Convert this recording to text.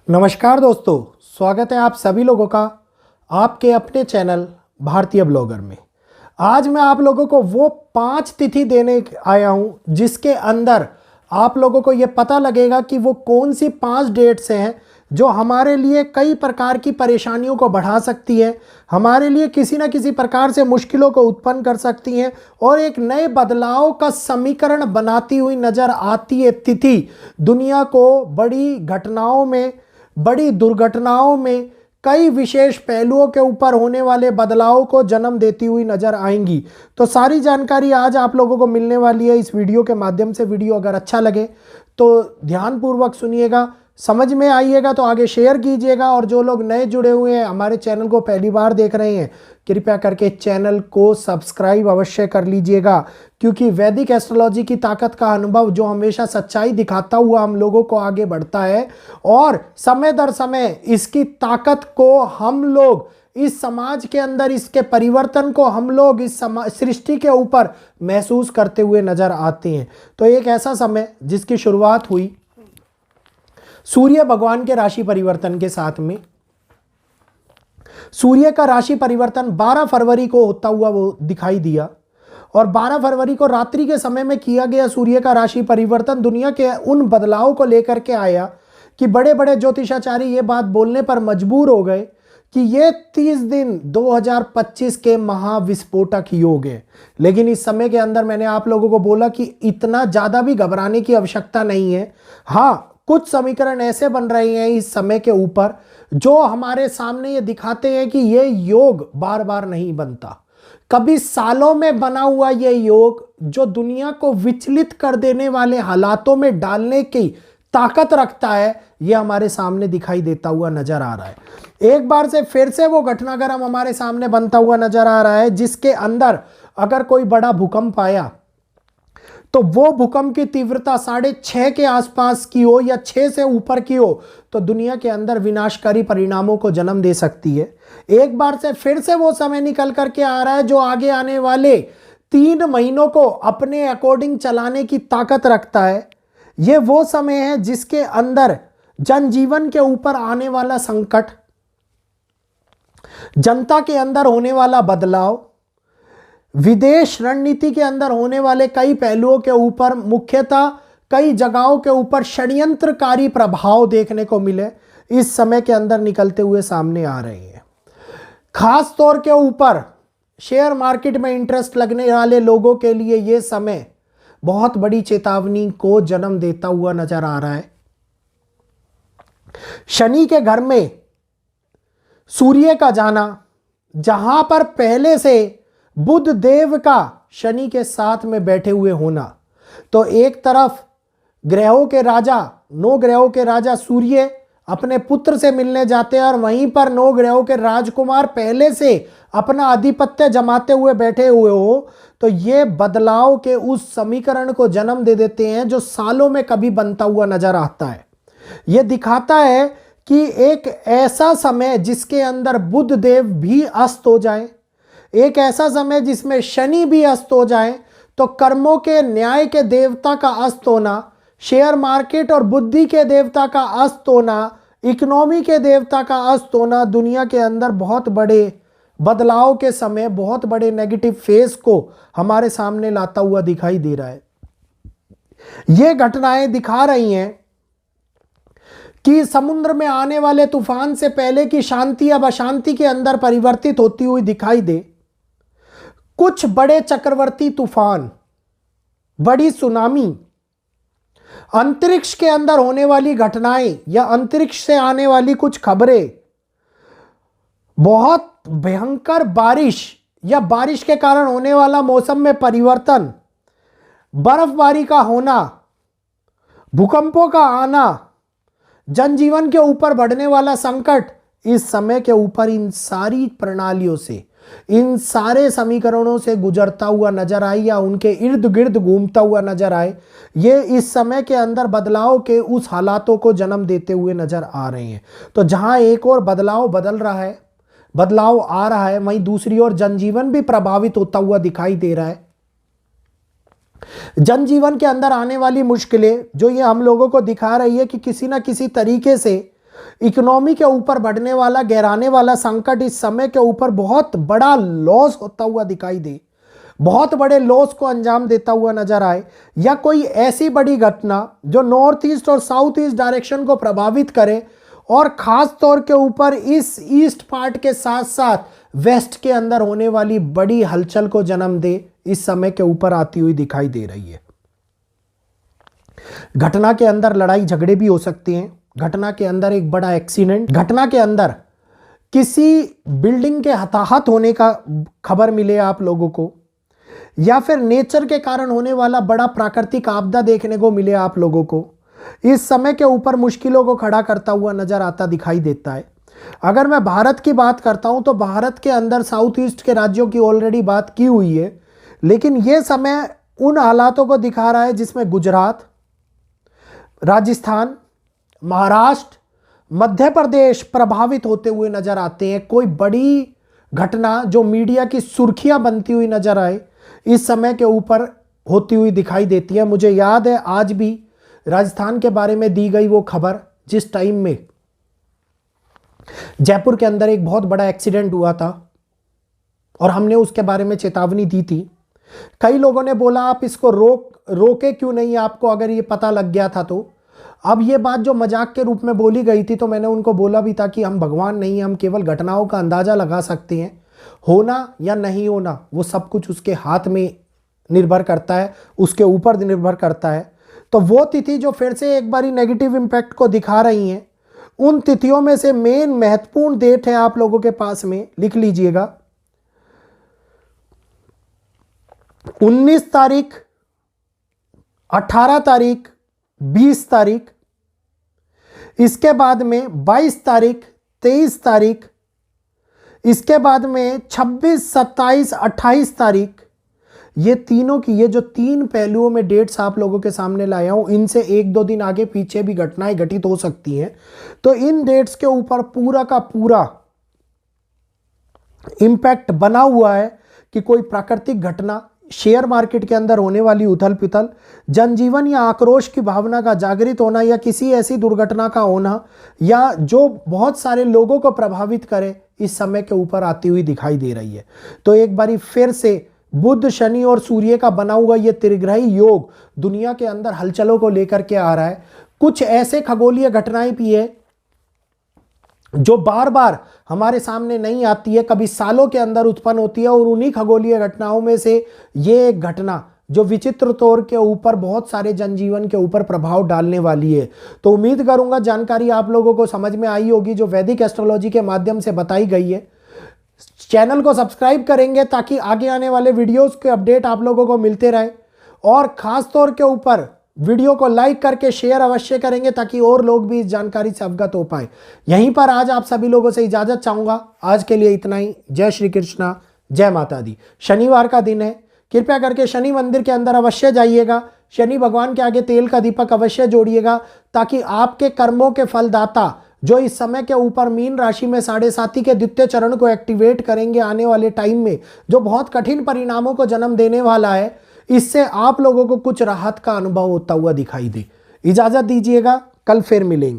नमस्कार दोस्तों, स्वागत है आप सभी लोगों का आपके अपने चैनल भारतीय ब्लॉगर में। आज मैं आप लोगों को वो 5 तिथि देने आया हूं जिसके अंदर आप लोगों को ये पता लगेगा कि वो कौन सी 5 डेट्स हैं जो हमारे लिए कई प्रकार की परेशानियों को बढ़ा सकती है, हमारे लिए किसी न किसी प्रकार से मुश्किलों को उत्पन्न कर सकती हैं और एक नए बदलाव का समीकरण बनाती हुई नजर आती है। तिथि दुनिया को बड़ी घटनाओं में, बड़ी दुर्घटनाओं में, कई विशेष पहलुओं के ऊपर होने वाले बदलाव को जन्म देती हुई नजर आएंगी। तो सारी जानकारी आज आप लोगों को मिलने वाली है इस वीडियो के माध्यम से। वीडियो अगर अच्छा लगे तो ध्यानपूर्वक सुनिएगा, समझ में आइएगा तो आगे शेयर कीजिएगा, और जो लोग नए जुड़े हुए हैं, हमारे चैनल को पहली बार देख रहे हैं, कृपया करके चैनल को सब्सक्राइब अवश्य कर लीजिएगा, क्योंकि वैदिक एस्ट्रोलॉजी की ताकत का अनुभव जो हमेशा सच्चाई दिखाता हुआ हम लोगों को आगे बढ़ता है, और समय दर समय इसकी ताकत को हम लोग इस समाज के अंदर, इसके परिवर्तन को हम लोग इस सृष्टि के ऊपर महसूस करते हुए नजर आते हैं। तो एक ऐसा समय जिसकी शुरुआत हुई सूर्य भगवान के राशि परिवर्तन के साथ में। सूर्य का राशि परिवर्तन 12 फरवरी को होता हुआ वो दिखाई दिया, और 12 फरवरी को रात्रि के समय में किया गया सूर्य का राशि परिवर्तन दुनिया के उन बदलाव को लेकर के आया कि बड़े बड़े ज्योतिषाचार्य ये बात बोलने पर मजबूर हो गए कि ये 30 दिन 2025 के महाविस्फोटक योग है। लेकिन इस समय के अंदर मैंने आप लोगों को बोला कि इतना ज़्यादा भी घबराने की आवश्यकता नहीं है। हाँ, कुछ समीकरण ऐसे बन रहे हैं इस समय के ऊपर जो हमारे सामने ये दिखाते हैं कि ये योग बार बार नहीं बनता। कभी सालों में बना हुआ ये योग जो दुनिया को विचलित कर देने वाले हालातों में डालने की ताकत रखता है, ये हमारे सामने दिखाई देता हुआ नजर आ रहा है। एक बार से फिर से वो घटनाक्रम हमारे सामने बनता हुआ नजर आ रहा है जिसके अंदर अगर कोई बड़ा भूकंप आया तो वो भूकंप की तीव्रता 6.5 के आसपास की हो या 6 से ऊपर की हो तो दुनिया के अंदर विनाशकारी परिणामों को जन्म दे सकती है। एक बार से फिर से वो समय निकल करके आ रहा है जो आगे आने वाले 3 महीनों को अपने अकॉर्डिंग चलाने की ताकत रखता है। ये वो समय है जिसके अंदर जनजीवन के ऊपर आने वाला संकट, जनता के अंदर होने वाला बदलाव, विदेश रणनीति के अंदर होने वाले कई पहलुओं के ऊपर, मुख्यतः कई जगहों के ऊपर षड्यंत्रकारी प्रभाव देखने को मिले इस समय के अंदर निकलते हुए सामने आ रहे हैं। खास तौर के ऊपर शेयर मार्केट में इंटरेस्ट लगने वाले लोगों के लिए यह समय बहुत बड़ी चेतावनी को जन्म देता हुआ नजर आ रहा है। शनि के घर में सूर्य का जाना, जहां पर पहले से बुध देव का शनि के साथ में बैठे हुए होना, तो एक तरफ ग्रहों के राजा, 9 ग्रहों के राजा सूर्य अपने पुत्र से मिलने जाते हैं, और वहीं पर 9 ग्रहों के राजकुमार पहले से अपना आधिपत्य जमाते हुए बैठे हुए हो, तो ये बदलाव के उस समीकरण को जन्म दे देते हैं जो सालों में कभी बनता हुआ नजर आता है। यह दिखाता है कि एक ऐसा समय जिसके अंदर बुध देव भी अस्त हो जाए, एक ऐसा समय जिसमें शनि भी अस्त हो जाए, तो कर्मों के न्याय के देवता का अस्त होना, शेयर मार्केट और बुद्धि के देवता का अस्त होना, इकोनॉमी के देवता का अस्त होना दुनिया के अंदर बहुत बड़े बदलाव के समय, बहुत बड़े नेगेटिव फेज को हमारे सामने लाता हुआ दिखाई दे रहा है। ये घटनाएं दिखा रही हैं कि समुद्र में आने वाले तूफान से पहले की शांति अब अशांति के अंदर परिवर्तित होती हुई दिखाई दे। कुछ बड़े चक्रवर्ती तूफान, बड़ी सुनामी, अंतरिक्ष के अंदर होने वाली घटनाएं या अंतरिक्ष से आने वाली कुछ खबरें, बहुत भयंकर बारिश या बारिश के कारण होने वाला मौसम में परिवर्तन, बर्फबारी का होना, भूकंपों का आना, जनजीवन के ऊपर बढ़ने वाला संकट, इस समय के ऊपर इन सारी प्रणालियों से, इन सारे समीकरणों से गुजरता हुआ नजर आए या उनके इर्द गिर्द घूमता हुआ नजर आए। ये इस समय के अंदर बदलाव के उस हालातों को जन्म देते हुए नजर आ रहे हैं। तो जहां एक और बदलाव बदल रहा है, बदलाव आ रहा है, वहीं दूसरी ओर जनजीवन भी प्रभावित होता हुआ दिखाई दे रहा है। जनजीवन के अंदर आने वाली मुश्किलें जो ये हम लोगों को दिखा रही है कि किसी ना किसी तरीके से इकोनॉमी के ऊपर बढ़ने वाला गहराने वाला संकट इस समय के ऊपर बहुत बड़ा लॉस होता हुआ दिखाई दे, बहुत बड़े लॉस को अंजाम देता हुआ नजर आए, या कोई ऐसी बड़ी घटना जो नॉर्थ ईस्ट और साउथ ईस्ट डायरेक्शन को प्रभावित करे और खास तौर के ऊपर इस ईस्ट पार्ट के साथ साथ वेस्ट के अंदर होने वाली बड़ी हलचल को जन्म दे, इस समय के ऊपर आती हुई दिखाई दे रही है। घटना के अंदर लड़ाई झगड़े भी हो सकते हैं, घटना के अंदर एक बड़ा एक्सीडेंट, घटना के अंदर किसी बिल्डिंग के हताहत होने का खबर मिले आप लोगों को, या फिर नेचर के कारण होने वाला बड़ा प्राकृतिक आपदा देखने को मिले आप लोगों को, इस समय के ऊपर मुश्किलों को खड़ा करता हुआ नजर आता दिखाई देता है। अगर मैं भारत की बात करता हूं तो भारत के अंदर साउथ ईस्ट के राज्यों की ऑलरेडी बात की हुई है, लेकिन यह समय उन हालातों को दिखा रहा है जिसमें गुजरात, राजस्थान, महाराष्ट्र, मध्य प्रदेश प्रभावित होते हुए नजर आते हैं। कोई बड़ी घटना जो मीडिया की सुर्खियां बनती हुई नजर आए, इस समय के ऊपर होती हुई दिखाई देती है। मुझे याद है आज भी राजस्थान के बारे में दी गई वो खबर, जिस टाइम में जयपुर के अंदर एक बहुत बड़ा एक्सीडेंट हुआ था और हमने उसके बारे में चेतावनी दी थी। कई लोगों ने बोला आप इसको रोके क्यों नहीं, आपको अगर ये पता लग गया था तो। अब ये बात जो मजाक के रूप में बोली गई थी, तो मैंने उनको बोला भी था कि हम भगवान नहीं, हम केवल घटनाओं का अंदाजा लगा सकते हैं। होना या नहीं होना वो सब कुछ उसके हाथ में निर्भर करता है, उसके ऊपर निर्भर करता है। तो वो तिथि जो फिर से एक बारी नेगेटिव इम्पैक्ट को दिखा रही हैं, उन तिथियों में से मेन महत्वपूर्ण डेट है आप लोगों के पास में, लिख लीजिएगा 19 तारीख, 18 तारीख, 20 तारीख, इसके बाद में 22 तारीख, 23 तारीख, इसके बाद में 26, 27, 28 तारीख। ये तीनों की, ये जो तीन पहलुओं में डेट्स आप लोगों के सामने लाया हूं, इनसे एक दो दिन आगे पीछे भी घटनाएं घटित हो सकती हैं। तो इन डेट्स के ऊपर पूरा का पूरा इंपैक्ट बना हुआ है कि कोई प्राकृतिक घटना, शेयर मार्केट के अंदर होने वाली उथल पुथल, जनजीवन या आक्रोश की भावना का जागृत होना, या किसी ऐसी दुर्घटना का होना या जो बहुत सारे लोगों को प्रभावित करे, इस समय के ऊपर आती हुई दिखाई दे रही है। तो एक बारी फिर से बुध, शनि और सूर्य का बना हुआ ये त्रिग्रही योग दुनिया के अंदर हलचलों को लेकर के आ रहा है। कुछ ऐसे खगोलीय घटनाएं भी है जो बार बार हमारे सामने नहीं आती है, कभी सालों के अंदर उत्पन्न होती है, और उन्हीं खगोलीय घटनाओं में से ये एक घटना जो विचित्र तौर के ऊपर बहुत सारे जनजीवन के ऊपर प्रभाव डालने वाली है। तो उम्मीद करूंगा जानकारी आप लोगों को समझ में आई होगी, जो वैदिक एस्ट्रोलॉजी के माध्यम से बताई गई है। चैनल को सब्सक्राइब करेंगे ताकि आगे आने वाले वीडियोस के अपडेट आप लोगों को मिलते रहे, और खास तौर के ऊपर वीडियो को लाइक करके शेयर अवश्य करेंगे ताकि और लोग भी इस जानकारी से अवगत हो पाए। यहीं पर आज आप सभी लोगों से इजाजत चाहूंगा। आज के लिए इतना ही। जय श्री कृष्णा, जय माता दी। शनिवार का दिन है, कृपया करके शनि मंदिर के अंदर अवश्य जाइएगा। शनि भगवान के आगे तेल का दीपक अवश्य जोड़िएगा ताकि आपके कर्मों के फलदाता जो इस समय के ऊपर मीन राशि में 7.5 के द्वितीय चरण को एक्टिवेट करेंगे आने वाले टाइम में, जो बहुत कठिन परिणामों को जन्म देने वाला है, इससे आप लोगों को कुछ राहत का अनुभव होता हुआ दिखाई दे। इजाजत दीजिएगा, कल फिर मिलेंगे।